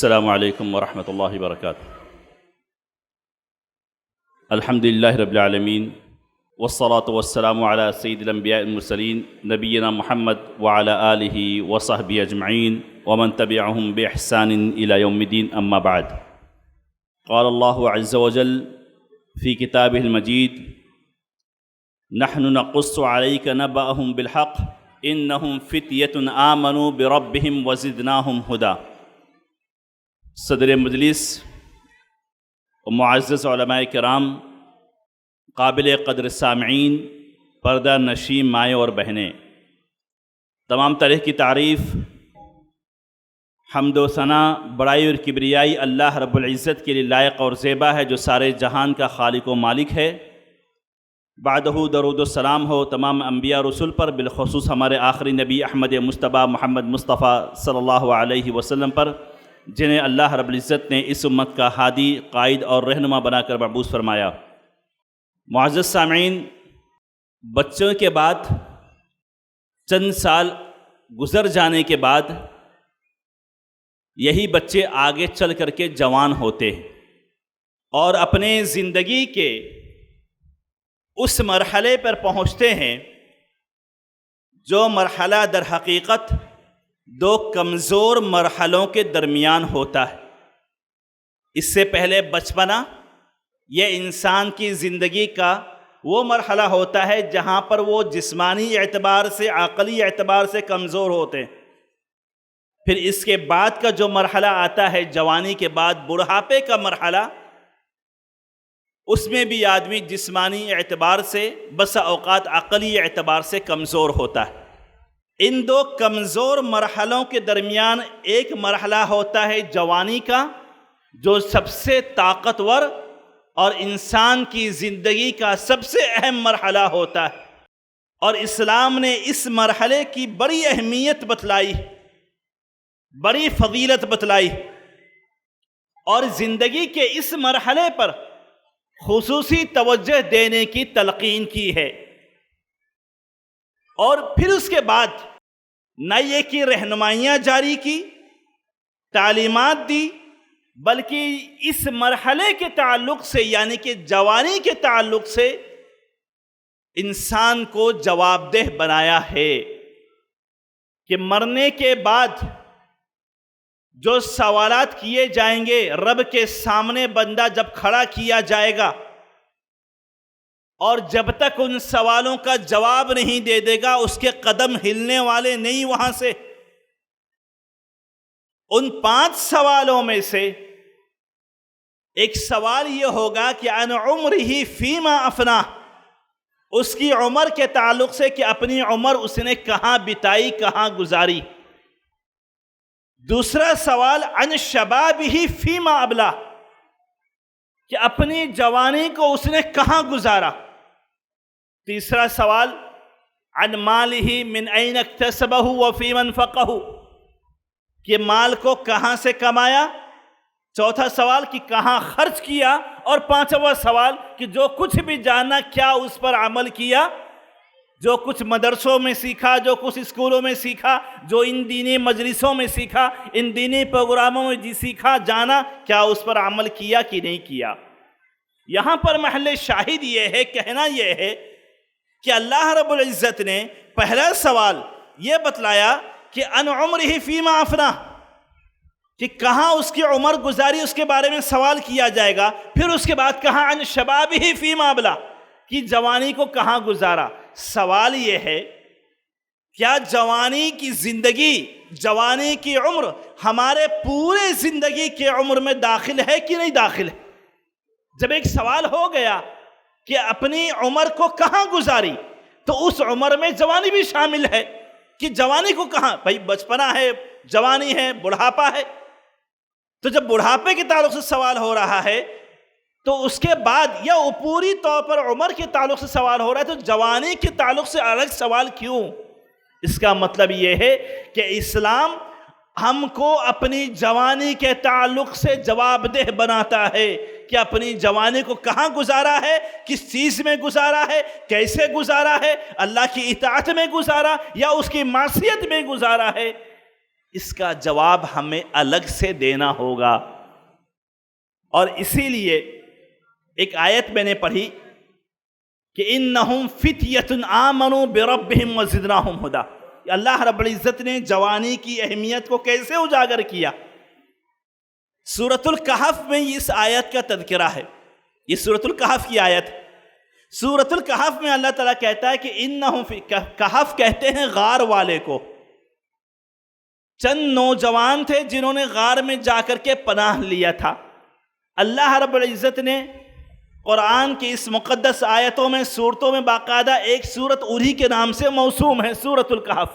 السلام علیکم ورحمۃ اللہ وبرکاتہ۔ الحمد للہ رب العالمین والصلاة والسلام علی سید الانبیاء المرسلین نبینا محمد وعلی آلہ وصحبہ اجمعین ومن تبعہم بإحسان الی یوم الدین، اما بعد۔ قال اللہ عز وجل فی کتابہ المجید: نحن نقص علیک نبأہم بالحق انہم فتیۃ آمنوا بربہم وزدناہم ہدی۔ صدر مجلس و معزز علماء کرام، قابل قدر سامعین، پردہ نشین مائیں اور بہنیں، تمام طرح کی تعریف، حمد و ثنا، بڑائی اور کبریائی اللہ رب العزت کے لیے لائق اور زیبا ہے، جو سارے جہان کا خالق و مالک ہے۔ بعدہ درود و سلام ہو تمام انبیاء رسول پر، بالخصوص ہمارے آخری نبی احمد مصطفیٰ محمد مصطفیٰ صلی اللہ علیہ وسلم پر، جنہیں اللہ رب العزت نے اس امت کا ہادی، قائد اور رہنما بنا کر مبعوث فرمایا۔ معزز سامعین، بچوں کے بعد چند سال گزر جانے کے بعد یہی بچے آگے چل کر کے جوان ہوتے ہیں اور اپنے زندگی کے اس مرحلے پر پہنچتے ہیں جو مرحلہ در حقیقت دو کمزور مرحلوں کے درمیان ہوتا ہے۔ اس سے پہلے بچپنا یہ انسان کی زندگی کا وہ مرحلہ ہوتا ہے جہاں پر وہ جسمانی اعتبار سے، عقلی اعتبار سے کمزور ہوتے ہیں۔ پھر اس کے بعد کا جو مرحلہ آتا ہے جوانی کے بعد، بڑھاپے کا مرحلہ، اس میں بھی آدمی جسمانی اعتبار سے، بسا اوقات عقلی اعتبار سے کمزور ہوتا ہے۔ ان دو کمزور مرحلوں کے درمیان ایک مرحلہ ہوتا ہے جوانی کا، جو سب سے طاقتور اور انسان کی زندگی کا سب سے اہم مرحلہ ہوتا ہے، اور اسلام نے اس مرحلے کی بڑی اہمیت بتلائی، بڑی فضیلت بتلائی، اور زندگی کے اس مرحلے پر خصوصی توجہ دینے کی تلقین کی ہے۔ اور پھر اس کے بعد نہ یہ کہ رہنمائیاں جاری کی، تعلیمات دی، بلکہ اس مرحلے کے تعلق سے، یعنی کہ جوانی کے تعلق سے، انسان کو جواب دہ بنایا ہے کہ مرنے کے بعد جو سوالات کیے جائیں گے، رب کے سامنے بندہ جب کھڑا کیا جائے گا، اور جب تک ان سوالوں کا جواب نہیں دے دے گا، اس کے قدم ہلنے والے نہیں وہاں سے۔ ان 5 سوالوں میں سے ایک سوال یہ ہوگا کہ عن عمرہ فیما افناہ، اس کی عمر کے تعلق سے کہ اپنی عمر اس نے کہاں بتائی، کہاں گزاری۔ دوسرا سوال عن شبابہ فیما ابلاہ، کہ اپنی جوانی کو اس نے کہاں گزارا۔ تیسرا سوال عن مالہ من این اکتسبہ وفیما انفقہ، کہ مال کو کہاں سے کمایا۔ چوتھا سوال کہ کہاں خرچ کیا، اور 5واں سوال کہ جو کچھ بھی جانا کیا اس پر عمل کیا، جو کچھ مدرسوں میں سیکھا، جو کچھ اسکولوں میں سیکھا، جو ان دینی مجلسوں میں سیکھا، ان دینی پروگراموں میں جی سیکھا، جانا، کیا اس پر عمل کیا کہ نہیں کیا۔ یہاں پر محل شاہد یہ ہے، کہنا یہ ہے کہ اللہ رب العزت نے پہلا سوال یہ بتلایا کہ ان عمرہ فیما افناہ، کہ کہاں اس کی عمر گزاری، اس کے بارے میں سوال کیا جائے گا۔ پھر اس کے بعد کہا عن شبابہ فیما ابلا، کہ جوانی کو کہاں گزارا۔ سوال یہ ہے، کیا جوانی کی زندگی، جوانی کی عمر ہمارے پورے زندگی کے عمر میں داخل ہے کہ نہیں داخل ہے؟ جب ایک سوال ہو گیا کہ اپنی عمر کو کہاں گزاری، تو اس عمر میں جوانی بھی شامل ہے، کہ جوانی کو کہاں، بھائی بچپنا ہے، جوانی ہے، بڑھاپا ہے۔ تو جب بڑھاپے کے تعلق سے سوال ہو رہا ہے، تو اس کے بعد یا پوری طور پر عمر کے تعلق سے سوال ہو رہا ہے، تو جوانی کے تعلق سے الگ سوال کیوں؟ اس کا مطلب یہ ہے کہ اسلام ہم کو اپنی جوانی کے تعلق سے جواب دہ بناتا ہے کہ اپنی جوانی کو کہاں گزارا ہے، کس چیز میں گزارا ہے، کیسے گزارا ہے، اللہ کی اطاعت میں گزارا یا اس کی معصیت میں گزارا ہے۔ اس کا جواب ہمیں الگ سے دینا ہوگا. اور اسی لیے ایک آیت میں نے پڑھی کہ انہم فتیۃ آمنوا بربہم وزدناہم ہدی. اللہ رب العزت نے جوانی کی اہمیت کو کیسے اجاگر کیا؟ سورۃ الکہف میں اس آیت کا تذکرہ ہے. یہ سورۃ الکہف کی آیت ہے. سورۃ الکہف میں اللہ تعالیٰ کہتا ہے کہ انہم کہف کہتے ہیں غار والے کو. چند نوجوان تھے جنہوں نے غار میں جا کر کے پناہ لیا تھا. اللہ رب العزت نے قرآن کی اس مقدس آیتوں میں صورتوں میں باقاعدہ ایک صورت انہی کے نام سے موسوم ہے، سورۃ الکہف.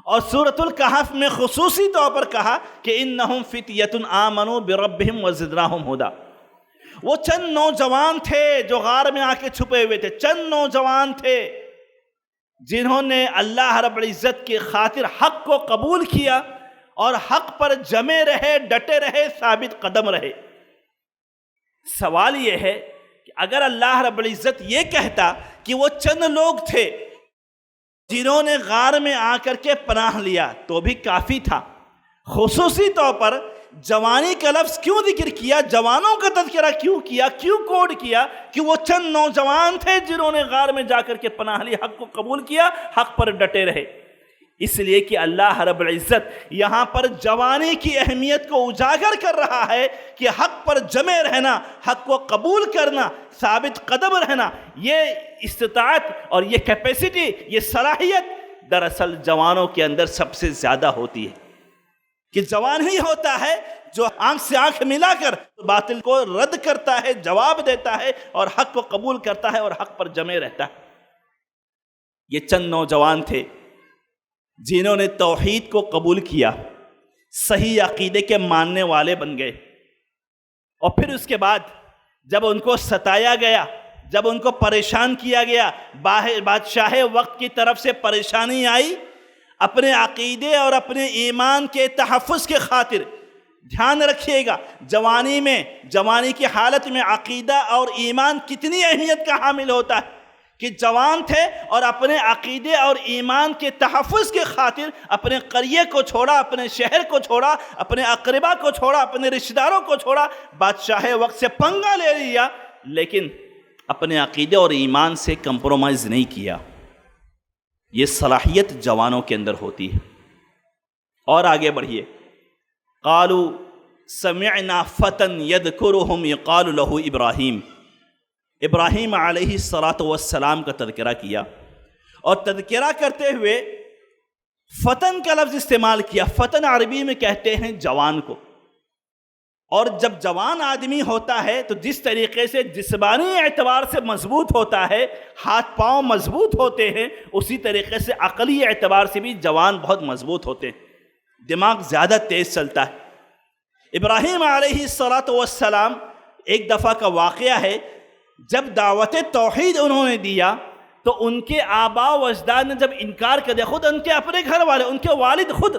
اور سورۃ الکہف میں خصوصی طور پر کہا کہ انہم فتیۃ آمنوا بربہم وزدناہم ہدی. وہ چند نوجوان تھے جو غار میں آ کے چھپے ہوئے تھے. چند نوجوان تھے جنہوں نے اللہ رب العزت کی خاطر حق کو قبول کیا اور حق پر جمے رہے، ڈٹے رہے، ثابت قدم رہے. سوال یہ ہے کہ اگر اللہ رب العزت یہ کہتا کہ وہ چند لوگ تھے جنہوں نے غار میں آ کر کے پناہ لیا تو بھی کافی تھا. خصوصی طور پر جوانی کا لفظ کیوں ذکر کیا؟ جوانوں کا تذکرہ کیوں کیا؟ کیوں کوڈ کیا کہ وہ چند نوجوان تھے جنہوں نے غار میں جا کر کے پناہ لی، حق کو قبول کیا، حق پر ڈٹے رہے؟ اس لیے کہ اللہ رب العزت یہاں پر جوانی کی اہمیت کو اجاگر کر رہا ہے کہ حق پر جمے رہنا، حق کو قبول کرنا، ثابت قدم رہنا، یہ استطاعت اور یہ کیپیسٹی، یہ صلاحیت دراصل جوانوں کے اندر سب سے زیادہ ہوتی ہے. کہ جوان ہی ہوتا ہے جو آنکھ سے آنکھ ملا کر باطل کو رد کرتا ہے، جواب دیتا ہے اور حق کو قبول کرتا ہے اور حق پر جمے رہتا ہے. یہ چند نوجوان تھے جنہوں نے توحید کو قبول کیا، صحیح عقیدے کے ماننے والے بن گئے. اور پھر اس کے بعد جب ان کو ستایا گیا، جب ان کو پریشان کیا گیا، بادشاہ وقت کی طرف سے پریشانی آئی، اپنے عقیدے اور اپنے ایمان کے تحفظ کے خاطر دھیان رکھیے گا جوانی کی حالت میں عقیدہ اور ایمان کتنی اہمیت کا حامل ہوتا ہے کہ جوان تھے اور اپنے عقیدے اور ایمان کے تحفظ کے خاطر اپنے قریے کو چھوڑا، اپنے شہر کو چھوڑا، اپنے اقربا کو چھوڑا، اپنے رشتہ داروں کو چھوڑا، بادشاہ وقت سے پنگا لے لیا، لیکن اپنے عقیدے اور ایمان سے کمپرومائز نہیں کیا. یہ صلاحیت جوانوں کے اندر ہوتی ہے. اور آگے بڑھیے. قالوا سمعنا فتى يذكرهم يقال له ابراہیم. ابراہیم علیہ السلام کا تذکرہ کیا اور تذکرہ کرتے ہوئے فتن کا لفظ استعمال کیا. فتن عربی میں کہتے ہیں جوان کو. اور جب جوان آدمی ہوتا ہے تو جس طریقے سے جسمانی اعتبار سے مضبوط ہوتا ہے، ہاتھ پاؤں مضبوط ہوتے ہیں، اسی طریقے سے عقلی اعتبار سے بھی جوان بہت مضبوط ہوتے ہیں، دماغ زیادہ تیز چلتا ہے. ابراہیم علیہ السلام ایک دفعہ کا واقعہ ہے، جب دعوت توحید انہوں نے دیا تو ان کے آباء و اجداد نے جب انکار کر دیا. خود ان کے اپنے گھر والے، ان کے والد خود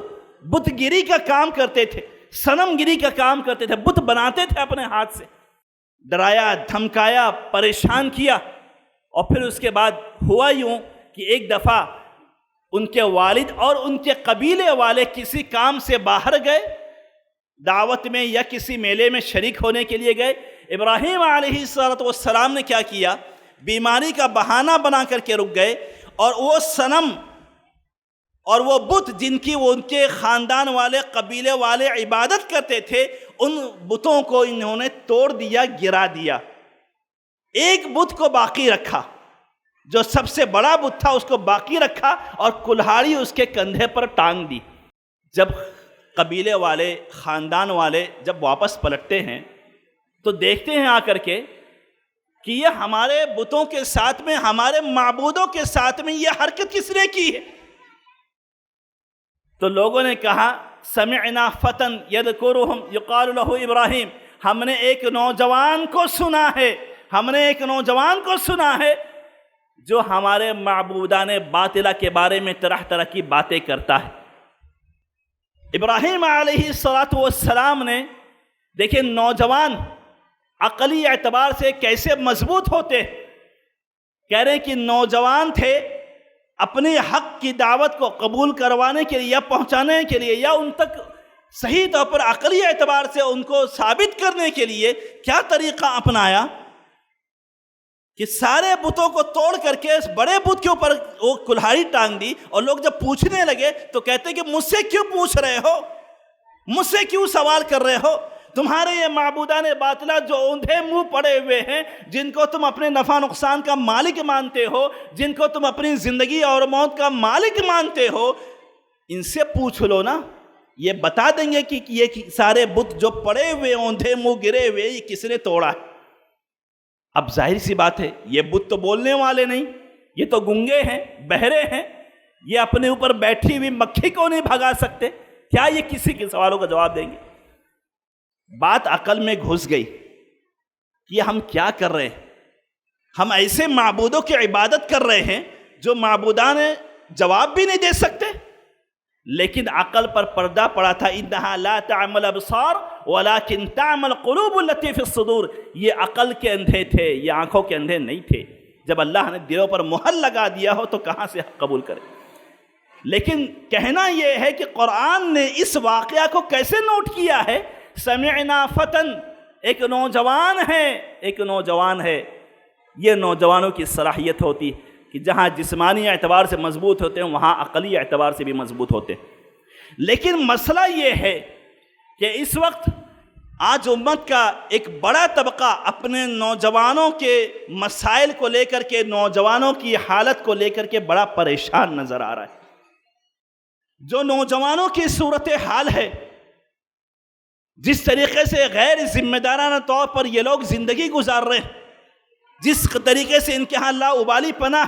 بت گیری کا کام کرتے تھے، صنم گیری کا کام کرتے تھے، بت بناتے تھے اپنے ہاتھ سے. ڈرایا، دھمکایا، پریشان کیا. اور پھر اس کے بعد ہوا یوں کہ ایک دفعہ ان کے والد اور ان کے قبیلے والے کسی کام سے باہر گئے، دعوت میں یا کسی میلے میں شریک ہونے کے لیے گئے. ابراہیم علیہ السلام نے کیا کیا؟ بیماری کا بہانہ بنا کر کے رک گئے اور وہ صنم اور وہ بت جن کی وہ ان کے خاندان والے، قبیلے والے عبادت کرتے تھے، ان بتوں کو انہوں نے توڑ دیا، گرا دیا. ایک بت کو باقی رکھا، جو سب سے بڑا بت تھا اس کو باقی رکھا اور کلہاڑی اس کے کندھے پر ٹانگ دی. جب قبیلے والے، خاندان والے جب واپس پلٹتے ہیں تو دیکھتے ہیں آ کر کے کہ یہ ہمارے بتوں کے ساتھ میں، ہمارے معبودوں کے ساتھ میں یہ حرکت کس نے کی ہے؟ تو لوگوں نے کہا سمعنا فتن یذکرہم یقال لہ ابراہیم، ہم نے ایک نوجوان کو سنا ہے، ہم نے ایک نوجوان کو سنا ہے جو ہمارے معبودان باطلہ کے بارے میں طرح طرح کی باتیں کرتا ہے. ابراہیم علیہ السلام نے دیکھیں نوجوان عقلی اعتبار سے کیسے مضبوط ہوتے، کہہ رہے ہیں کہ نوجوان تھے اپنے حق کی دعوت کو قبول کروانے کے لیے یا پہنچانے کے لیے یا ان تک صحیح طور پر عقلی اعتبار سے ان کو ثابت کرنے کے لیے کیا طریقہ اپنایا کہ سارے بتوں کو توڑ کر کے اس بڑے بت کے اوپر وہ کلہاڑی ٹانگ دی، اور لوگ جب پوچھنے لگے تو کہتے کہ مجھ سے کیوں پوچھ رہے ہو، مجھ سے کیوں سوال کر رہے ہو؟ تمہارے یہ معبودان باطلہ جو اوندھے منہ پڑے ہوئے ہیں، جن کو تم اپنے نفع نقصان کا مالک مانتے ہو، جن کو تم اپنی زندگی اور موت کا مالک مانتے ہو، ان سے پوچھ لو نا، یہ بتا دیں گے کہ یہ سارے بت جو پڑے ہوئے اوندھے منہ گرے ہوئے یہ کس نے توڑا ہے۔ اب ظاہر سی بات ہے یہ بت تو بولنے والے نہیں، یہ تو گنگے ہیں، بہرے ہیں، یہ اپنے اوپر بیٹھی ہوئی مکھی کو نہیں بھگا سکتے، کیا یہ کسی کے سوالوں کا جواب دیں گے؟ بات عقل میں گھس گئی کہ ہم کیا کر رہے ہیں؟ ہم ایسے معبودوں کی عبادت کر رہے ہیں جو معبودان جواب بھی نہیں دے سکتے، لیکن عقل پر پردہ پڑا تھا، انہا لا تعمل ابصار ولکن تعمل قلوب التی فی الصدور۔ یہ عقل کے اندھے تھے، یہ آنکھوں کے اندھے نہیں تھے۔ جب اللہ نے دلوں پر مہر لگا دیا ہو تو کہاں سے حق قبول کرے؟ لیکن کہنا یہ ہے کہ قرآن نے اس واقعہ کو کیسے نوٹ کیا ہے؟ سمعنا فتن، ایک نوجوان ہے، یہ نوجوانوں کی صلاحیت ہوتی ہے کہ جہاں جسمانی اعتبار سے مضبوط ہوتے ہیں وہاں عقلی اعتبار سے بھی مضبوط ہوتے ہیں۔ لیکن مسئلہ یہ ہے کہ اس وقت آج امت کا ایک بڑا طبقہ اپنے نوجوانوں کے مسائل کو لے کر کے، نوجوانوں کی حالت کو لے کر کے بڑا پریشان نظر آ رہا ہے۔ جو نوجوانوں کی صورتحال ہے، جس طریقے سے غیر ذمہ دارانہ طور پر یہ لوگ زندگی گزار رہے ہیں، جس طریقے سے ان کے ہاں لا ابالی پناہ،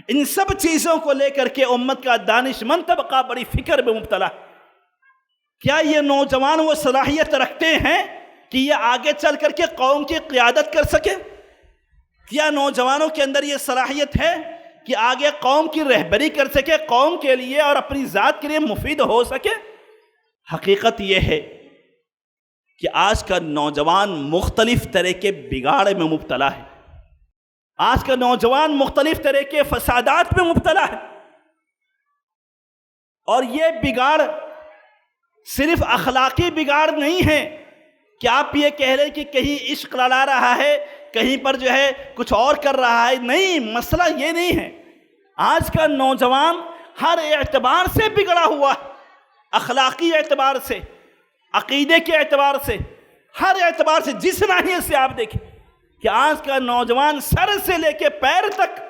ان سب چیزوں کو لے کر کے امت کا دانشمند طبقہ بڑی فکر میں مبتلا ہے۔ کیا یہ نوجوان وہ صلاحیت رکھتے ہیں کہ یہ آگے چل کر کے قوم کی قیادت کر سکے؟ کیا نوجوانوں کے اندر یہ صلاحیت ہے کہ آگے قوم کی رہبری کر سکے، قوم کے لیے اور اپنی ذات کے لیے مفید ہو سکے؟ حقیقت یہ ہے کہ آج کا نوجوان مختلف طرح کے بگاڑ میں مبتلا ہے، آج کا نوجوان مختلف طرح کے فسادات میں مبتلا ہے، اور یہ بگاڑ صرف اخلاقی بگاڑ نہیں ہے کہ آپ یہ کہہ رہے کہ کہیں عشق لڑا رہا ہے، کہیں پر جو ہے کچھ اور کر رہا ہے، نہیں، مسئلہ یہ نہیں ہے۔ آج کا نوجوان ہر اعتبار سے بگڑا ہوا ہے، اخلاقی اعتبار سے، عقیدے کے اعتبار سے، ہر اعتبار سے، جس ناحیے سے آپ دیکھیں کہ آج کا نوجوان سر سے لے کے پیر تک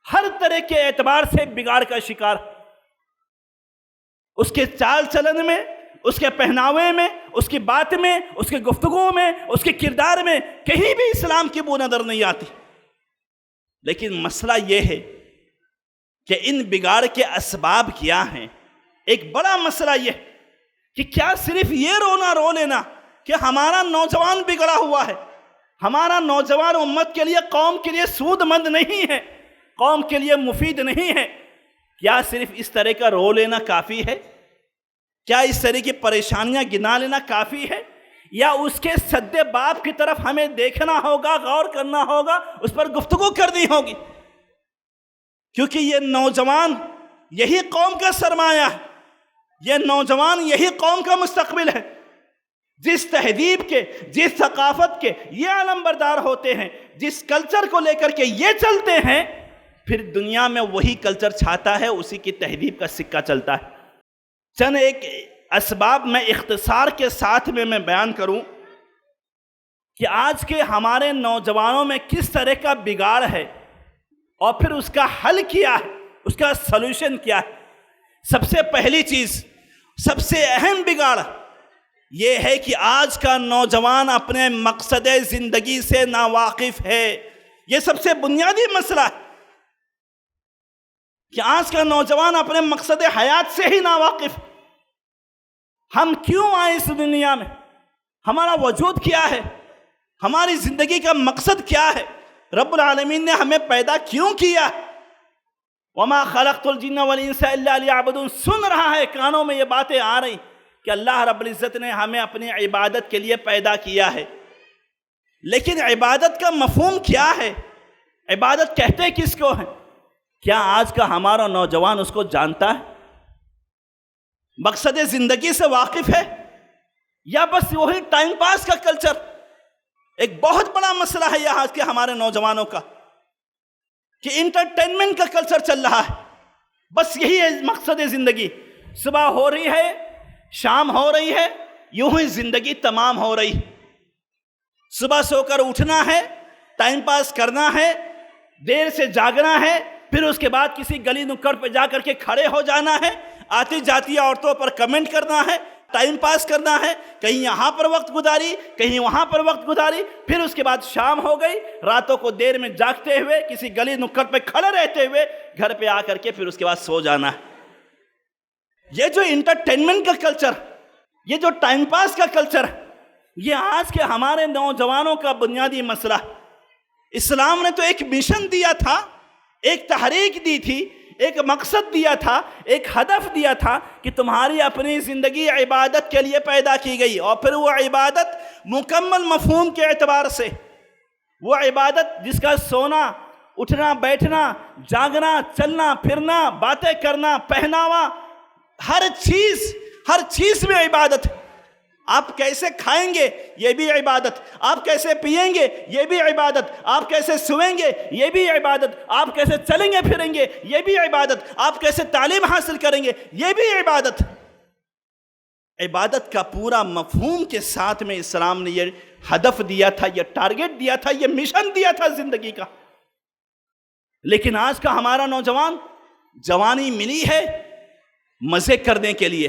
ہر طرح کے اعتبار سے بگاڑ کا شکار، اس کے چال چلن میں، اس کے پہناوے میں، اس کی بات میں، اس کے گفتگو میں، اس کے کردار میں کہیں بھی اسلام کی بو نظر نہیں آتی۔ لیکن مسئلہ یہ ہے کہ ان بگاڑ کے اسباب کیا ہیں؟ ایک بڑا مسئلہ یہ ہے کہ کیا صرف یہ رونا رو لینا کہ ہمارا نوجوان بگڑا ہوا ہے، ہمارا نوجوان امت کے لیے، قوم کے لیے سود مند نہیں ہے، قوم کے لیے مفید نہیں ہے، کیا صرف اس طرح کا رو لینا کافی ہے؟ کیا اس طرح کی پریشانیاں گنا لینا کافی ہے؟ یا اس کے سد باب کی طرف ہمیں دیکھنا ہوگا، غور کرنا ہوگا، اس پر گفتگو کرنی ہوگی؟ کیونکہ یہ نوجوان یہی قوم کا سرمایہ ہے، یہ نوجوان یہی قوم کا مستقبل ہے۔ جس تہذیب کے، جس ثقافت کے یہ علم بردار ہوتے ہیں، جس کلچر کو لے کر کے یہ چلتے ہیں، پھر دنیا میں وہی کلچر چھاتا ہے، اسی کی تہذیب کا سکہ چلتا ہے۔ چند ایک اسباب میں اختصار کے ساتھ میں بیان کروں کہ آج کے ہمارے نوجوانوں میں کس طرح کا بگاڑ ہے اور پھر اس کا حل کیا ہے، اس کا سلوشن کیا ہے۔ سب سے پہلی چیز، سب سے اہم بگاڑ یہ ہے کہ آج کا نوجوان اپنے مقصد زندگی سے ناواقف ہے۔ یہ سب سے بنیادی مسئلہ ہے کہ آج کا نوجوان اپنے مقصد حیات سے ہی ناواقف۔ ہم کیوں آئے اس دنیا میں؟ ہمارا وجود کیا ہے؟ ہماری زندگی کا مقصد کیا ہے؟ رب العالمین نے ہمیں پیدا کیوں کیا؟ وَمَا خَلَقْتُ الْجِنَّ وَالْإِنسَ إِلَّا لِيَعْبُدُونَ۔ سن رہا ہے، کانوں میں یہ باتیں آ رہی کہ اللہ رب العزت نے ہمیں اپنی عبادت کے لیے پیدا کیا ہے، لیکن عبادت کا مفہوم کیا ہے؟ عبادت کہتے کس کو ہیں؟ کیا آج کا ہمارا نوجوان اس کو جانتا ہے؟ مقصد زندگی سے واقف ہے؟ یا بس وہی ٹائم پاس کا کلچر؟ ایک بہت بڑا مسئلہ ہے یہ آج کے ہمارے نوجوانوں کا کہ انٹرٹینمنٹ کا کلچر چل رہا ہے. بس یہی ہے مقصد زندگی. صبح ہو رہی ہے، شام ہو رہی ہے، یوں ہی زندگی تمام ہو رہی. صبح سو کر اٹھنا ہے، ٹائم پاس کرنا ہے، دیر سے جاگنا ہے، پھر اس کے بعد کسی گلی نکڑ پہ جا کر کے کھڑے ہو جانا ہے، آتی جاتی عورتوں پر کمنٹ کرنا ہے، ٹائم پاس کرنا ہے، کہیں یہاں پر وقت گزاری، کہیں وہاں پر وقت گزاری. پھر اس کے بعد شام ہو گئی، راتوں کو دیر میں جاگتے ہوئے، کسی گلی نکڑ پہ کھڑے رہتے ہوئے گھر پہ آ کر کے پھر اس کے بعد سو جانا ہے. یہ جو انٹرٹینمنٹ کا کلچر، یہ جو ٹائم پاس کا کلچر، یہ آج کے ہمارے نوجوانوں کا بنیادی مسئلہ. اسلام نے تو ایک مشن دیا تھا، ایک تحریک دی تھی، ایک مقصد دیا تھا، ایک ہدف دیا تھا کہ تمہاری اپنی زندگی عبادت کے لیے پیدا کی گئی. اور پھر وہ عبادت مکمل مفہوم کے اعتبار سے، وہ عبادت جس کا سونا، اٹھنا، بیٹھنا، جاگنا، چلنا پھرنا، باتیں کرنا، پہناوا، ہر چیز میں عبادت. آپ کیسے کھائیں گے یہ بھی عبادت، آپ کیسے پیئیں گے یہ بھی عبادت، آپ کیسے سوئیں گے یہ بھی عبادت، آپ کیسے چلیں گے پھریں گے یہ بھی عبادت، آپ کیسے تعلیم حاصل کریں گے یہ بھی عبادت. عبادت کا پورا مفہوم کے ساتھ میں اسلام نے یہ ہدف دیا تھا، یہ ٹارگٹ دیا تھا، یہ مشن دیا تھا زندگی کا. لیکن آج کا ہمارا نوجوان، جوانی ملی ہے مزے کرنے کے لیے.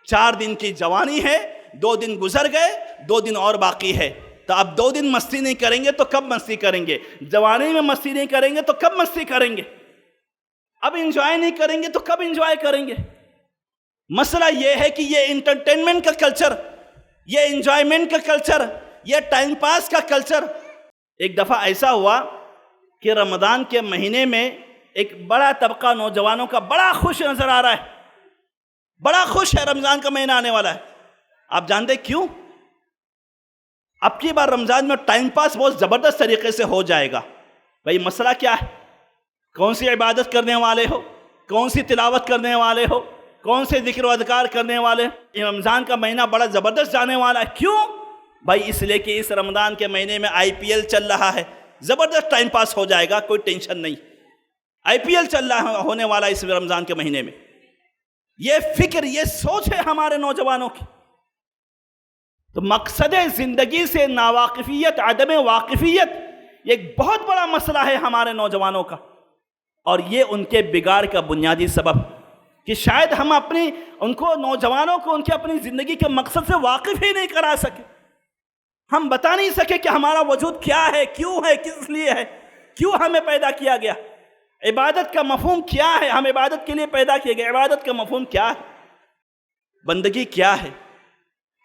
4 دن کی جوانی ہے، 2 دن گزر گئے، 2 دن اور باقی ہے. تو اب 2 دن مستی نہیں کریں گے تو کب مستی کریں گے؟ جوانی میں مستی نہیں کریں گے تو کب مستی کریں گے؟ اب انجوائے نہیں کریں گے تو کب انجوائے کریں گے؟ مسئلہ یہ ہے کہ یہ انٹرٹینمنٹ کا کلچر، یہ انجوائمنٹ کا کلچر، یہ ٹائم پاس کا کلچر. ایک دفعہ ایسا ہوا کہ رمضان کے مہینے میں ایک بڑا طبقہ نوجوانوں کا بڑا خوش نظر آ رہا ہے، بڑا خوش ہے، رمضان کا مہینہ آنے والا ہے. آپ جانتے کیوں؟ اب کی بار رمضان میں ٹائم پاس بہت زبردست طریقے سے ہو جائے گا. بھائی مسئلہ کیا ہے؟ کون سی عبادت کرنے والے ہو، کون سی تلاوت کرنے والے ہو، کون سے ذکر و اذکار کرنے والے؟ رمضان کا مہینہ بڑا زبردست جانے والا ہے. کیوں؟ بھائی اس لیے کہ اس رمضان کے مہینے میں IPL چل رہا ہے، زبردست ٹائم پاس ہو جائے گا، کوئی ٹینشن نہیں. IPL چل رہا ہونے والا اس رمضان کے مہینے میں. یہ فکر، یہ سوچ ہے ہمارے نوجوانوں کی. تو مقصد زندگی سے ناواقفیت، عدم واقفیت، یہ ایک بہت بڑا مسئلہ ہے ہمارے نوجوانوں کا. اور یہ ان کے بگاڑ کا بنیادی سبب کہ شاید ہم ان کو نوجوانوں کو ان کی اپنی زندگی کے مقصد سے واقف ہی نہیں کرا سکے. ہم بتا نہیں سکے کہ ہمارا وجود کیا ہے، کیوں ہے، کس لیے ہے، کیوں ہمیں پیدا کیا گیا، عبادت کا مفہوم کیا ہے، ہم عبادت کے لیے پیدا کیے گئے، عبادت کا مفہوم کیا ہے، بندگی کیا ہے،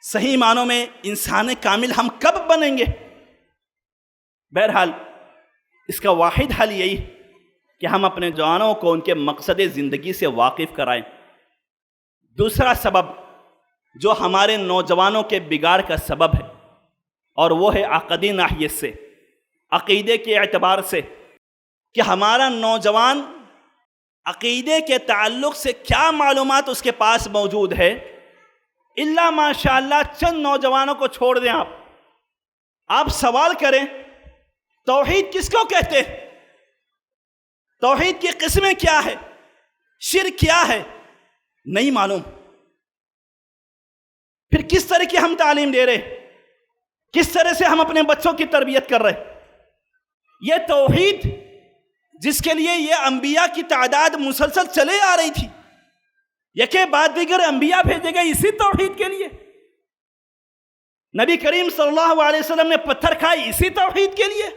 صحیح معنوں میں انسان کامل ہم کب بنیں گے. بہرحال اس کا واحد حل یہی کہ ہم اپنے جوانوں کو ان کے مقصد زندگی سے واقف کرائیں. دوسرا سبب جو ہمارے نوجوانوں کے بگاڑ کا سبب ہے، اور وہ ہے عقدی ناحیت سے، عقیدے کے اعتبار سے، کہ ہمارا نوجوان عقیدے کے تعلق سے کیا معلومات اس کے پاس موجود ہے. اللہ ماشاءاللہ چند نوجوانوں کو چھوڑ دیں. آپ سوال کریں توحید کس کو کہتے ہیں، توحید کی قسمیں کیا ہے، شرک کیا ہے، نہیں معلوم. پھر کس طرح کی ہم تعلیم دے رہے، کس طرح سے ہم اپنے بچوں کی تربیت کر رہے. یہ توحید جس کے لیے یہ انبیاء کی تعداد مسلسل چلے آ رہی تھی، یکے بعد دیگر انبیاء بھیجے گئے اسی توحید کے لیے. نبی کریم صلی اللہ علیہ وسلم نے پتھر کھائے اسی توحید کے لیے،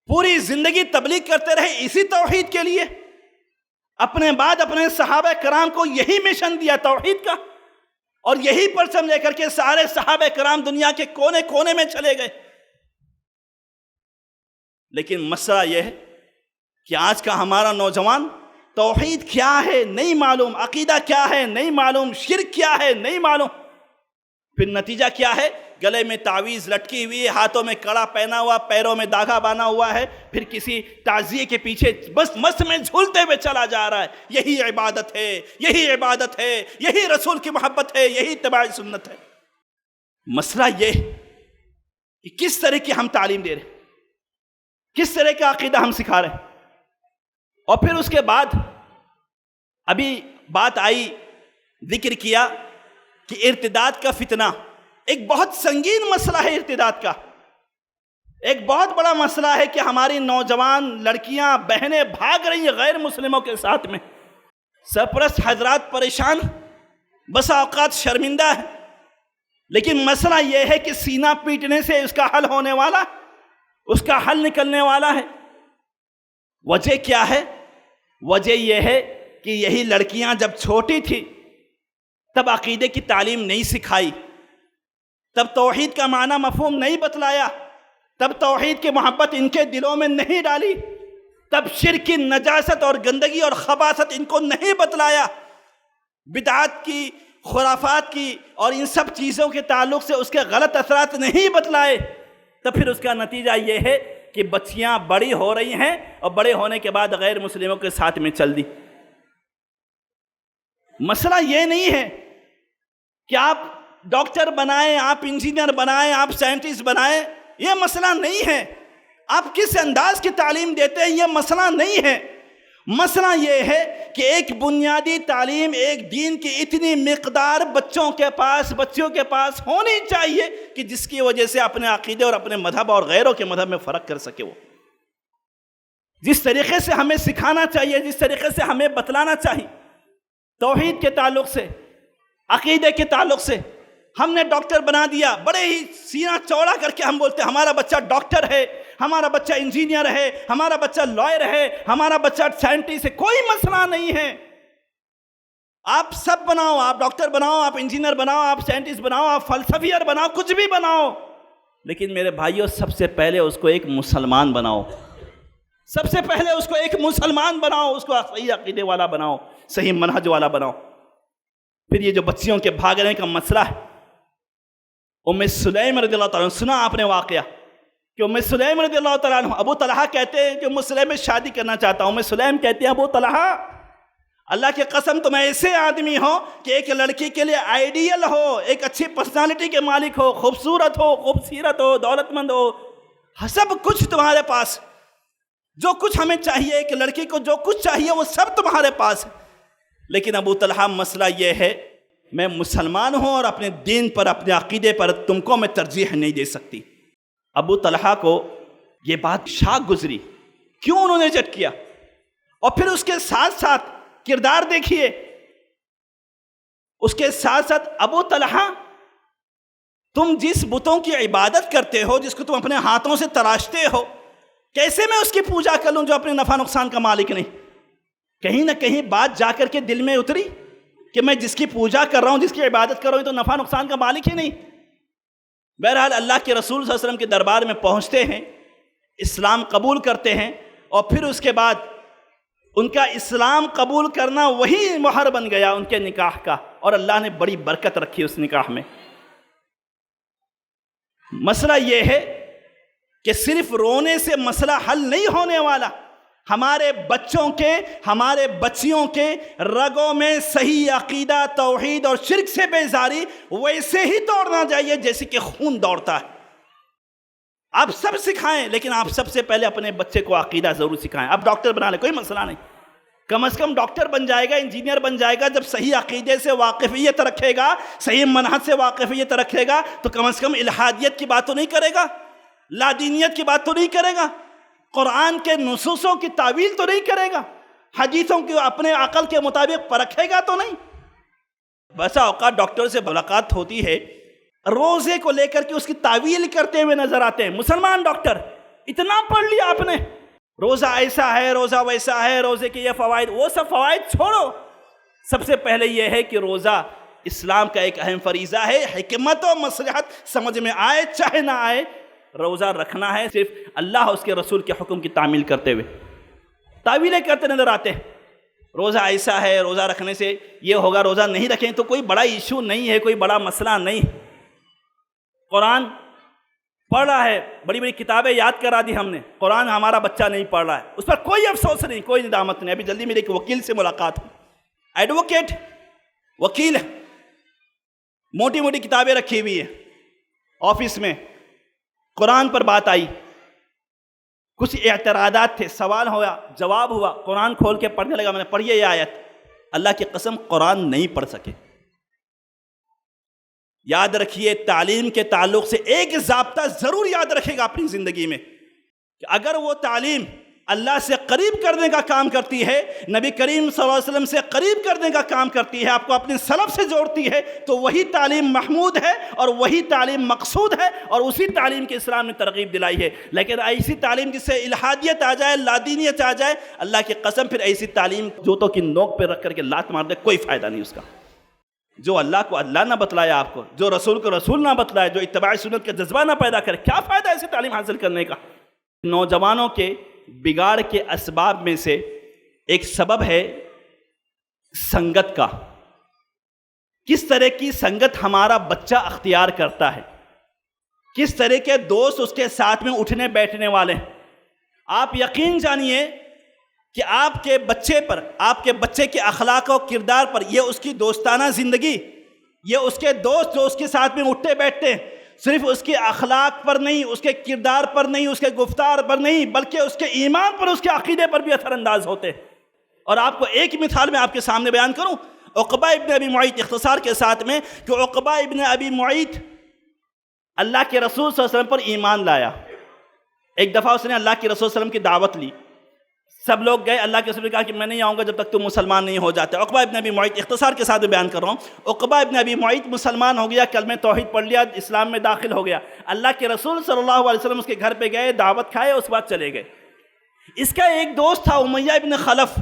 پوری زندگی تبلیغ کرتے رہے اسی توحید کے لیے. اپنے بعد اپنے صحابہ کرام کو یہی مشن دیا توحید کا، اور یہی پرچم لے کر کے سارے صحابہ کرام دنیا کے کونے کونے میں چلے گئے. لیکن مسئلہ یہ ہے کہ آج کا ہمارا نوجوان توحید کیا ہے نہیں معلوم، عقیدہ کیا ہے نہیں معلوم، شرک کیا ہے نہیں معلوم. پھر نتیجہ کیا ہے گلے میں تعویذ لٹکی ہوئی، ہاتھوں میں کڑا پہنا ہوا، پیروں میں داغا باندھا ہوا ہے، پھر کسی تعزیے کے پیچھے بس مست میں جھولتے ہوئے چلا جا رہا ہے۔ یہی عبادت ہے، یہی عبادت ہے، یہی رسول کی محبت ہے، یہی اتباع سنت ہے۔ مسئلہ یہ کہ کس طرح کی ہم تعلیم دے رہے ہیں، کس طرح کا عقیدہ ہم سکھا رہے ہیں۔ اور پھر اس کے بعد ابھی بات آئی، ذکر کیا کہ ارتداد کا فتنہ ایک بہت سنگین مسئلہ ہے۔ ارتداد کا ایک بہت بڑا مسئلہ ہے کہ ہماری نوجوان لڑکیاں بہنیں بھاگ رہی ہیں غیر مسلموں کے ساتھ میں۔ سرپرست حضرات پریشان، بسا اوقات شرمندہ ہے، لیکن مسئلہ یہ ہے کہ سینہ پیٹنے سے اس کا حل ہونے والا، اس کا حل نکلنے والا ہے۔ وجہ کیا ہے؟ وجہ یہ ہے کہ یہی لڑکیاں جب چھوٹی تھی تب عقیدے کی تعلیم نہیں سکھائی، تب توحید کا معنی مفہوم نہیں بتلایا، تب توحید کی محبت ان کے دلوں میں نہیں ڈالی، تب شرک کی نجاست اور گندگی اور خباثت ان کو نہیں بتلایا، بدعات کی، خرافات کی اور ان سب چیزوں کے تعلق سے اس کے غلط اثرات نہیں بتلائے، تو پھر اس کا نتیجہ یہ ہے کہ بچیاں بڑی ہو رہی ہیں اور بڑے ہونے کے بعد غیر مسلموں کے ساتھ میں چل دی۔ مسئلہ یہ نہیں ہے کہ آپ ڈاکٹر بنائیں، آپ انجینئر بنائیں، آپ سائنٹسٹ بنائیں، یہ مسئلہ نہیں ہے۔ آپ کس انداز کی تعلیم دیتے ہیں یہ مسئلہ نہیں ہے۔ مسئلہ یہ ہے کہ ایک بنیادی تعلیم، ایک دین کی اتنی مقدار بچوں کے پاس، بچیوں کے پاس ہونی چاہیے کہ جس کی وجہ سے اپنے عقیدے اور اپنے مذہب اور غیروں کے مذہب میں فرق کر سکے۔ وہ جس طریقے سے ہمیں سکھانا چاہیے، جس طریقے سے ہمیں بتلانا چاہیے، توحید کے تعلق سے، عقیدے کے تعلق سے، ہم نے ڈاکٹر بنا دیا، بڑے ہی سینہ چوڑا کر کے ہم بولتے ہیں ہمارا بچہ ڈاکٹر ہے، ہمارا بچہ انجینئر ہے، ہمارا بچہ لائر ہے، ہمارا بچہ سائنٹسٹ ہے۔ کوئی مسئلہ نہیں ہے، آپ سب بناؤ، آپ ڈاکٹر بناؤ، آپ انجینئر بناؤ، آپ سائنٹسٹ بناؤ، آپ فلسفیئر بناؤ، کچھ بھی بناؤ، لیکن میرے بھائیوں سب سے پہلے اس کو ایک مسلمان بناؤ۔ سب سے پہلے اس کو ایک مسلمان بناؤ، اس کو صحیح عقیدے والا بناؤ، صحیح منہج والا بناؤ۔ پھر یہ جو بچیوں کے بھاگنے کا مسئلہ ہے، ام سلیم رضی اللہ تعالیٰ عنہ، سنا آپ نے واقعہ کہ ام سلیم رضی اللہ تعالیٰ عنہ، ابو طلحہ کہتے ہیں کہ ام سلیم میں شادی کرنا چاہتا ہوں۔ ام سلیم کہتے ہیں ابو طلحہ اللہ کی قسم تم ایسے آدمی ہو کہ ایک لڑکی کے لیے آئیڈیل ہو، ایک اچھی پرسنالٹی کے مالک ہو، خوبصورت ہو، خوبصیرت ہو، دولت مند ہو، سب کچھ تمہارے پاس، جو کچھ ہمیں چاہیے، ایک لڑکی کو جو کچھ چاہیے وہ سب تمہارے پاس ہے۔ لیکن ابو طلحہ مسئلہ یہ ہے میں مسلمان ہوں اور اپنے دین پر، اپنے عقیدے پر تم کو میں ترجیح نہیں دے سکتی۔ ابو طلحہ کو یہ بات شاک گزری، کیوں انہوں نے ریجیکٹ کیا؟ اور پھر اس کے ساتھ ساتھ کردار دیکھیے، اس کے ساتھ ساتھ ابو طلحہ تم جس بتوں کی عبادت کرتے ہو، جس کو تم اپنے ہاتھوں سے تراشتے ہو، کیسے میں اس کی پوجا کر لوں جو اپنے نفع نقصان کا مالک نہیں؟ کہیں نہ کہیں بات جا کر کے دل میں اتری کہ میں جس کی پوجا کر رہا ہوں، جس کی عبادت کر رہا ہوں، تو نفع نقصان کا مالک ہی نہیں۔ بہرحال اللہ کے رسول صلی اللہ علیہ وسلم کے دربار میں پہنچتے ہیں، اسلام قبول کرتے ہیں، اور پھر اس کے بعد ان کا اسلام قبول کرنا وہی مہر بن گیا ان کے نکاح کا، اور اللہ نے بڑی برکت رکھی اس نکاح میں۔ مسئلہ یہ ہے کہ صرف رونے سے مسئلہ حل نہیں ہونے والا، ہمارے بچوں کے، ہمارے بچیوں کے رگوں میں صحیح عقیدہ، توحید اور شرک سے بیزاری ویسے ہی دوڑنا چاہیے جیسے کہ خون دوڑتا ہے۔ آپ سب سکھائیں، لیکن آپ سب سے پہلے اپنے بچے کو عقیدہ ضرور سکھائیں۔ آپ ڈاکٹر بنا لیں، کوئی مسئلہ نہیں، کم از کم ڈاکٹر بن جائے گا، انجینئر بن جائے گا، جب صحیح عقیدے سے واقفیت رکھے گا، صحیح منہج سے واقفیت رکھے گا، تو کم از کم الہادیت کی بات تو نہیں کرے گا، لادینیت کی بات تو نہیں کرے گا، قرآن کے نصوصوں کی تعویل تو نہیں کرے گا، حدیثوں کی اپنے عقل کے مطابق پرکھے گا تو نہیں۔ بسا اوقات ڈاکٹر سے ملاقات ہوتی ہے، روزے کو لے کر کے اس کی تعویل کرتے ہوئے نظر آتے ہیں۔ مسلمان ڈاکٹر، اتنا پڑھ لیا آپ نے، روزہ ایسا ہے، روزہ ویسا ہے، روزے کے یہ فوائد، وہ سب فوائد چھوڑو۔ سب سے پہلے یہ ہے کہ روزہ اسلام کا ایک اہم فریضہ ہے، حکمت و مصلحت سمجھ میں آئے چاہے نہ آئے، روزہ رکھنا ہے، صرف اللہ اس کے رسول کے حکم کی تعمیل کرتے ہوئے۔ تعویلیں کرتے نظر آتے ہیں، روزہ ایسا ہے، روزہ رکھنے سے یہ ہوگا، روزہ نہیں رکھیں تو کوئی بڑا ایشو نہیں ہے، کوئی بڑا مسئلہ نہیں۔ قرآن پڑھ رہا ہے، بڑی بڑی کتابیں یاد کرا دی ہم نے، قرآن ہمارا بچہ نہیں پڑھ رہا ہے، اس پر کوئی افسوس نہیں، کوئی ندامت نہیں۔ ابھی جلدی میرے ایک وکیل سے ملاقات ہوئی، ایڈوکیٹ وکیل ہے، موٹی موٹی کتابیں رکھی ہوئی ہیں آفس میں، قرآن پر بات آئی، کچھ اعتراضات تھے، سوال ہوا، جواب ہوا، قرآن کھول کے پڑھنے لگا، میں نے پڑھی یہ آیت، اللہ کی قسم قرآن نہیں پڑھ سکے۔ یاد رکھیے، تعلیم کے تعلق سے ایک ضابطہ ضرور یاد رکھے گا اپنی زندگی میں، کہ اگر وہ تعلیم اللہ سے قریب کرنے کا کام کرتی ہے، نبی کریم صلی اللہ علیہ وسلم سے قریب کرنے کا کام کرتی ہے، آپ کو اپنے سلف سے جوڑتی ہے، تو وہی تعلیم محمود ہے اور وہی تعلیم مقصود ہے، اور اسی تعلیم کے اسلام نے ترغیب دلائی ہے۔ لیکن ایسی تعلیم جس سے الہادیت آ جائے، لادینیت آ جائے، اللہ کی قسم پھر ایسی تعلیم جوتوں کی نوک پہ رکھ کر کے لات مار دے، کوئی فائدہ نہیں اس کا۔ جو اللہ کو اللہ نہ بتلایا آپ کو، جو رسول کو رسول نہ بتلایا، جو اتباع سنت کا جذبہ نہ پیدا کرے، کیا فائدہ ایسی تعلیم حاصل کرنے کا؟ نوجوانوں کے بگاڑ کے اسباب میں سے ایک سبب ہے سنگت کا۔ کس طرح کی سنگت ہمارا بچہ اختیار کرتا ہے، کس طرح کے دوست اس کے ساتھ میں اٹھنے بیٹھنے والے ہیں۔ آپ یقین جانیے کہ آپ کے بچے پر، آپ کے بچے کے اخلاق و کردار پر، یہ اس کی دوستانہ زندگی، یہ اس کے دوست جو اس کے ساتھ میں اٹھتے بیٹھتے ہیں، صرف اس کے اخلاق پر نہیں، اس کے کردار پر نہیں، اس کے گفتار پر نہیں، بلکہ اس کے ایمان پر، اس کے عقیدے پر بھی اثر انداز ہوتے ہیں۔ اور آپ کو ایک مثال میں آپ کے سامنے بیان کروں، عقبہ ابن ابی معیط، اختصار کے ساتھ میں، کہ عقبہ ابن ابی معیط اللہ کے رسول صلی اللہ علیہ وسلم پر ایمان لایا۔ ایک دفعہ اس نے اللہ کے رسول صلی اللہ علیہ وسلم کی دعوت لی، سب لوگ گئے، اللہ کے رسول نے کہا کہ میں نہیں آؤں گا جب تک تم مسلمان نہیں ہو جاتے۔ عقبہ ابن ابی معیط، اختصار کے ساتھ بیان کر رہا ہوں، عقبہ ابن ابی معیط مسلمان ہو گیا، کلمہ توحید پڑھ لیا، اسلام میں داخل ہو گیا۔ اللہ کے رسول صلی اللہ علیہ وسلم اس کے گھر پہ گئے، دعوت کھائے، اس بعد چلے گئے۔ اس کا ایک دوست تھا امیہ ابن خلف۔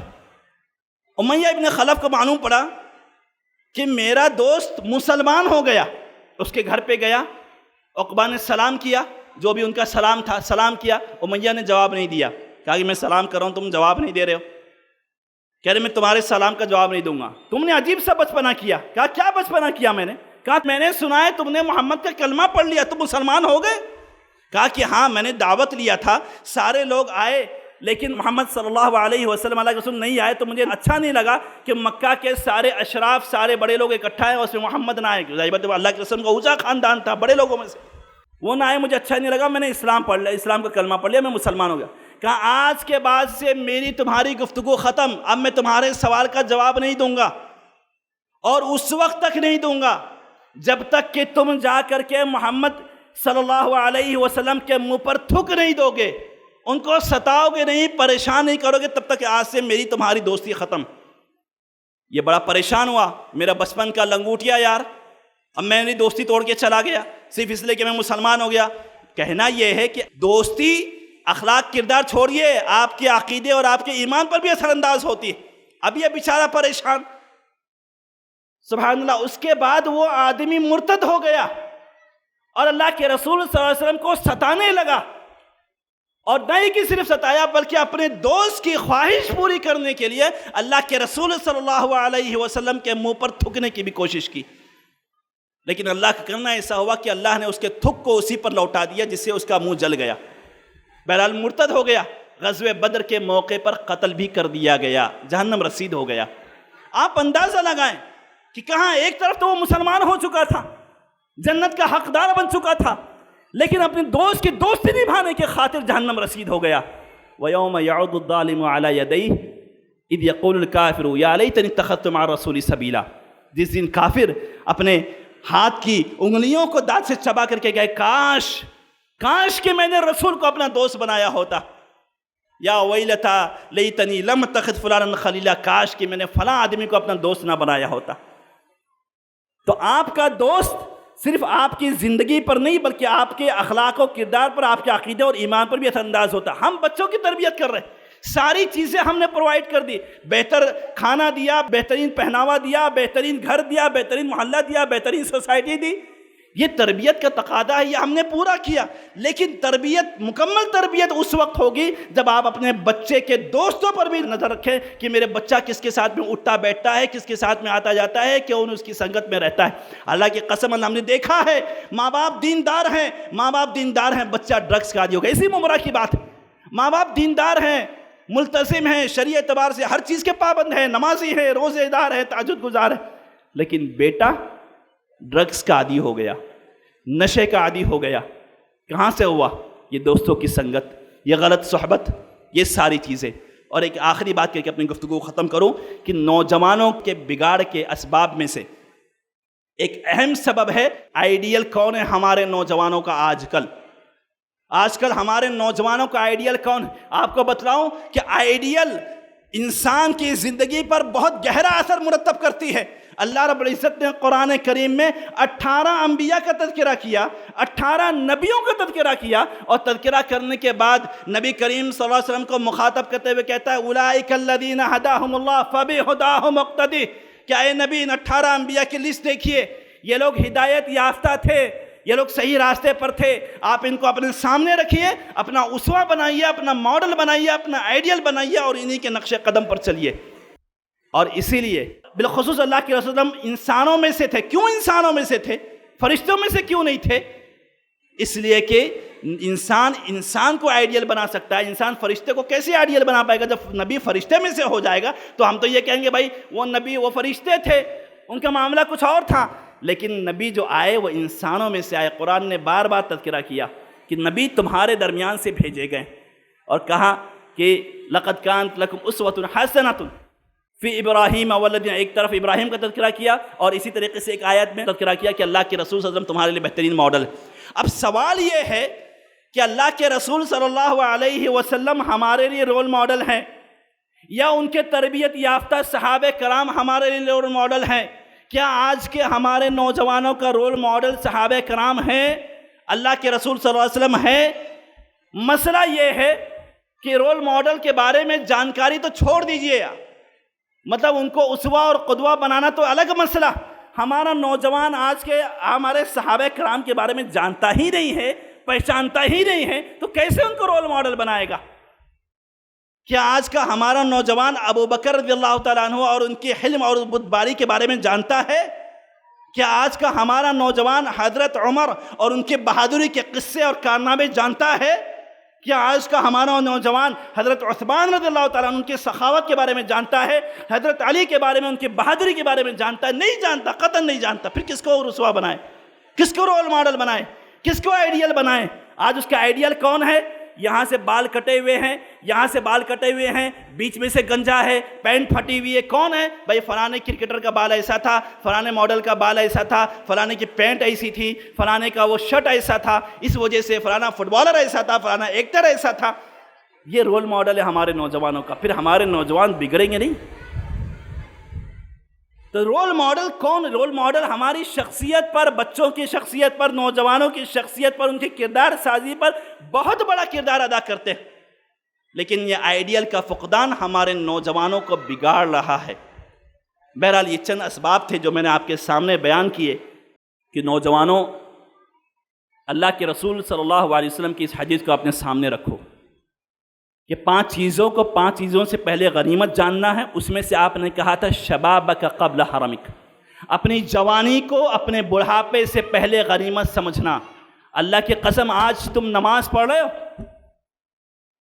امیہ ابن خلف کو معلوم پڑا کہ میرا دوست مسلمان ہو گیا، اس کے گھر پہ گیا، عقبہ نے سلام کیا، جو بھی ان کا سلام تھا سلام کیا، امیہ نے جواب نہیں دیا، کہا کہ میں سلام کر رہا ہوں، تم جواب نہیں دے رہے ہو، کہہ رہے میں تمہارے سلام کا جواب نہیں دوں گا، تم نے عجیب سا بچپنا کیا۔ کہا کیا بچپنا کیا میں نے؟ کہا میں نے سنا ہے تم نے محمد کا کلمہ پڑھ لیا، تم مسلمان ہو گئے؟ کہا کہ ہاں، میں نے دعوت لیا تھا، سارے لوگ آئے، لیکن محمد صلی اللہ علیہ وسلم اللہ کے رسول نہیں آئے، تو مجھے اچھا نہیں لگا کہ مکہ کے سارے اشراف، سارے بڑے لوگ اکٹھا ہیں اور اس میں محمد نہ آئے، اللہ کے رسول کا اونچا خاندان تھا، بڑے لوگوں میں سے، وہ نہ آئے، مجھے اچھا نہیں لگا، میں نے اسلام پڑھ لیا، اسلام کا کلمہ پڑھ لیا، میں مسلمان ہو گیا۔ کہا آج کے بعد سے میری تمہاری گفتگو ختم، اب میں تمہارے سوال کا جواب نہیں دوں گا، اور اس وقت تک نہیں دوں گا جب تک کہ تم جا کر کے محمد صلی اللہ علیہ وسلم کے منہ پر تھوک نہیں دو گے، ان کو ستاؤ گے نہیں، پریشان نہیں کرو گے، تب تک کہ آج سے میری تمہاری دوستی ختم۔ یہ بڑا پریشان ہوا، میرا بچپن کا لنگوٹیا یار، اب میں نے دوستی توڑ کے چلا گیا صرف اس لیے کہ میں مسلمان ہو گیا۔ کہنا یہ ہے کہ دوستی اخلاق کردار چھوڑیے، آپ کے عقیدے اور آپ کے ایمان پر بھی اثر انداز ہوتی ہے۔ اب یہ بیچارہ پریشان، سبحان اللہ، اس کے بعد وہ آدمی مرتد ہو گیا اور اللہ کے رسول صلی اللہ علیہ وسلم کو ستانے لگا، اور نہیں کہ صرف ستایا بلکہ اپنے دوست کی خواہش پوری کرنے کے لیے اللہ کے رسول صلی اللہ علیہ وسلم کے منہ پر تھوکنے کی بھی کوشش کی، لیکن اللہ کا کرنا ایسا ہوا کہ اللہ نے اس کے تھک کو اسی پر لوٹا دیا جس سے اس کا منہ جل گیا۔ بہرحال مرتد ہو گیا، غزوہ بدر کے موقع پر قتل بھی کر دیا گیا، جہنم رسید ہو گیا۔ آپ اندازہ لگائیں کہ کہاں ایک طرف تو وہ مسلمان ہو چکا تھا، جنت کا حقدار بن چکا تھا، لیکن اپنے دوست کی دوستی نبھانے کے خاطر جہنم رسید ہو گیا۔ وَيَوْمَ يَعُضُ الظَّالِمُ عَلَى يَدَيْهِ إِذْ يَقُولُ الْكَافِرُ يَا لَيْتَنِي اتَّخَذْتُ مَعَ الرَّسُولِ سَبِيلًا۔ جس دن کافر اپنے ہاتھ کی انگلیوں کو دانت سے چبا کر کے گئے، کاش کہ میں نے رسول کو اپنا دوست بنایا ہوتا، یا ویلتا لیتنی لم اتخذ فلانا خلیلا، کاش کہ میں نے فلاں آدمی کو اپنا دوست نہ بنایا ہوتا۔ تو آپ کا دوست صرف آپ کی زندگی پر نہیں بلکہ آپ کے اخلاق و کردار پر، آپ کے عقیدے اور ایمان پر بھی اثر انداز ہوتا۔ ہم بچوں کی تربیت کر رہے ہیں، ساری چیزیں ہم نے پرووائڈ کر دی، بہتر کھانا دیا، بہترین پہناوا دیا، بہترین گھر دیا، بہترین محلہ دیا، بہترین سوسائٹی دی، یہ تربیت کا تقاضا ہے، یہ ہم نے پورا کیا، لیکن تربیت، مکمل تربیت اس وقت ہوگی جب آپ اپنے بچے کے دوستوں پر بھی نظر رکھیں کہ میرے بچہ کس کے ساتھ میں اٹھتا بیٹھتا ہے، کس کے ساتھ میں آتا جاتا ہے، کیوں اس کی سنگت میں رہتا ہے۔ اللہ کی قسم ہم نے دیکھا ہے ماں باپ دیندار ہیں، بچہ ڈرگس کا عادی ہو گیا، اسی ممرہ کی بات ہے۔ ماں باپ دیندار ہیں، ملتزم ہیں، شرعی اعتبار سے ہر چیز کے پابند ہیں، نمازی ہیں، روزے دار ہیں، تہجد گزار ہیں، لیکن بیٹا ڈرگس کا عادی ہو گیا، نشے کا عادی ہو گیا۔ کہاں سے ہوا؟ یہ دوستوں کی سنگت، یہ غلط صحبت، یہ ساری چیزیں۔ اور ایک آخری بات کر کے اپنی گفتگو کو ختم کروں کہ نوجوانوں کے بگاڑ کے اسباب میں سے ایک اہم سبب ہے آئیڈیل کون ہے ہمارے نوجوانوں کا آج کل ہمارے نوجوانوں کا آئیڈیل کون ہے؟ آپ کو بتلاؤں کہ آئیڈیل انسان کی زندگی پر بہت گہرا اثر مرتب کرتی ہے۔ اللہ رب العزت نے قرآن کریم میں 18 انبیاء کا تذکرہ کیا، 18 نبیوں کا تذکرہ کیا، اور تذکرہ کرنے کے بعد نبی کریم صلی اللہ علیہ وسلم کو مخاطب کرتے ہوئے کہتا ہے اولئک الذین ھداھم اللہ فبھداھم اقتدی، کہ اے نبی ان 18 انبیاء کی لسٹ دیکھیے، یہ لوگ ہدایت یافتہ تھے، یہ لوگ صحیح راستے پر تھے، آپ ان کو اپنے سامنے رکھیے، اپنا اسوہ بنائیے، اپنا ماڈل بنائیے، اپنا آئیڈیل بنائیے، اور انہی کے نقش قدم پر چلیے۔ اور اسی لیے بالخصوص اللہ کے رسول ہم انسانوں میں سے تھے۔ کیوں انسانوں میں سے تھے؟ فرشتوں میں سے کیوں نہیں تھے؟ اس لیے کہ انسان کو آئیڈیل بنا سکتا ہے، انسان فرشتے کو کیسے آئیڈیل بنا پائے گا؟ جب نبی فرشتے میں سے ہو جائے گا تو ہم تو یہ کہیں گے بھائی وہ نبی، وہ فرشتے تھے، ان کا معاملہ کچھ اور تھا، لیکن نبی جو آئے وہ انسانوں میں سے آئے۔ قرآن نے بار بار تذکرہ کیا کہ نبی تمہارے درمیان سے بھیجے گئے، اور کہا کہ لقد کانت لکم اسوۃ حسنۃ فی ابراہیم والذین، ایک طرف ابراہیم کا تذکرہ کیا، اور اسی طریقے سے ایک آیت میں تذکرہ کیا کہ اللہ کے رسول صلی اللہ علیہ وسلم تمہارے لیے بہترین ماڈل ہے۔ اب سوال یہ ہے کہ اللہ کے رسول صلی اللہ علیہ وسلم ہمارے لیے رول ماڈل ہیں، یا ان کے تربیت یافتہ صحابہ کرام ہمارے لیے رول ماڈل ہیں؟ کیا آج کے ہمارے نوجوانوں کا رول ماڈل صحابہ کرام ہیں، اللہ کے رسول صلی اللہ علیہ وسلم ہیں؟ مسئلہ یہ ہے کہ رول ماڈل کے بارے میں جانکاری تو چھوڑ دیجئے، مطلب ان کو اسوہ اور قدوہ بنانا تو الگ مسئلہ۔ ہمارا نوجوان آج کے ہمارے صحابہ کرام کے بارے میں جانتا ہی نہیں ہے، پہچانتا ہی نہیں ہے، تو کیسے ان کو رول ماڈل بنائے گا؟ کیا آج کا ہمارا نوجوان ابو بکر رضی اللہ تعالیٰ عنہ اور ان کے حلم اور بردباری کے بارے میں جانتا ہے؟ کیا آج کا ہمارا نوجوان حضرت عمر اور ان کے بہادری کے قصے اور کارنامے جانتا ہے؟ کیا آج کا ہمارا نوجوان حضرت عثمان رضی اللہ تعالیٰ عنہ ان کے سخاوت کے بارے میں جانتا ہے؟ حضرت علی کے بارے میں، ان کے بہادری کے بارے میں جانتا ہے؟ نہیں جانتا، قطعاً نہیں جانتا۔ پھر کس کو رسوا بنائے، کس کو رول ماڈل بنائے، کس کو آئیڈیل بنائے؟ آج اس کا آئیڈیل کون ہے؟ یہاں سے بال کٹے ہوئے ہیں، یہاں سے بال کٹے ہوئے ہیں، بیچ میں سے گنجا ہے، پینٹ پھٹی ہوئی ہے، کون ہے بھائی؟ فلانے کرکٹر کا بال ایسا تھا، فلانے ماڈل کا بال ایسا تھا، فلانے کی پینٹ ایسی تھی، فلانے کا وہ شرٹ ایسا تھا، اس وجہ سے فلانا فٹ بالر ایسا تھا، فلانا ایکٹر ایسا تھا۔ یہ رول ماڈل ہے ہمارے نوجوانوں کا۔ پھر ہمارے نوجوان بگڑیں گے نہیں؟ تو رول ماڈل کون؟ رول ماڈل ہماری شخصیت پر، بچوں کی شخصیت پر، نوجوانوں کی شخصیت پر، ان کی کردار سازی پر بہت بڑا کردار ادا کرتے ہیں، لیکن یہ آئیڈیل کا فقدان ہمارے نوجوانوں کو بگاڑ رہا ہے۔ بہرحال یہ چند اسباب تھے جو میں نے آپ کے سامنے بیان کیے کہ نوجوانوں، اللہ کے رسول صلی اللہ علیہ وسلم کی اس حدیث کو اپنے سامنے رکھو کہ 5 چیزوں سے پہلے غنیمت جاننا ہے۔ اس میں سے آپ نے کہا تھا شبابک قبل حرمک، اپنی جوانی کو اپنے بڑھاپے سے پہلے غنیمت سمجھنا۔ اللہ کی قسم آج تم نماز پڑھ رہے ہو،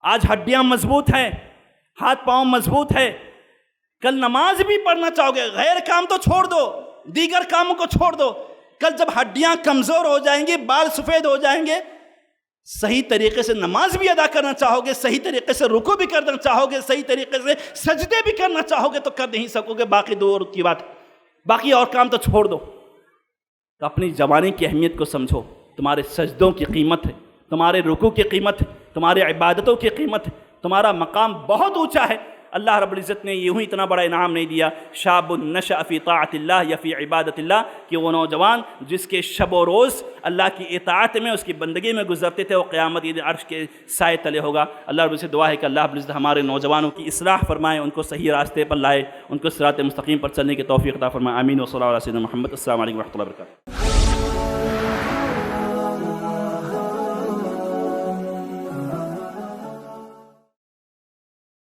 آج ہڈیاں مضبوط ہیں، ہاتھ پاؤں مضبوط ہے، کل نماز بھی پڑھنا چاہو گے، غیر کام تو چھوڑ دو، دیگر کاموں کو چھوڑ دو، کل جب ہڈیاں کمزور ہو جائیں گی، بال سفید ہو جائیں گے، صحیح طریقے سے نماز بھی ادا کرنا چاہو گے، صحیح طریقے سے رکوع بھی کرنا چاہو گے، صحیح طریقے سے سجدے بھی کرنا چاہو گے تو کر نہیں سکو گے، باقی دور کی بات، باقی اور کام تو چھوڑ دو۔ تو اپنی جوانی کی اہمیت کو سمجھو، تمہارے سجدوں کی قیمت ہے، تمہارے رکوع کی قیمت ہے، تمہاری عبادتوں کی قیمت ہے، تمہارا مقام بہت اونچا ہے۔ اللہ رب العزت نے یوں ہی اتنا بڑا انعام نہیں دیا شاب نشأ فی طاعت اللہ یا فی عبادت اللہ، کہ وہ نوجوان جس کے شب و روز اللہ کی اطاعت میں، اس کی بندگی میں گزرتے تھے، وہ قیامت یہ عرش کے سائے تلے ہوگا۔ اللہ رب العزت سے دعا ہے کہ اللہ رب العزت ہمارے نوجوانوں کی اصلاح فرمائے، ان کو صحیح راستے پر لائے، ان کو صراط مستقیم پر چلنے کی توفیق عطا فرمائے۔ آمین و صلی اللہ علیہ وسلم محمد۔ السلام علیکم و رحمۃ اللہ وبرکاتہ۔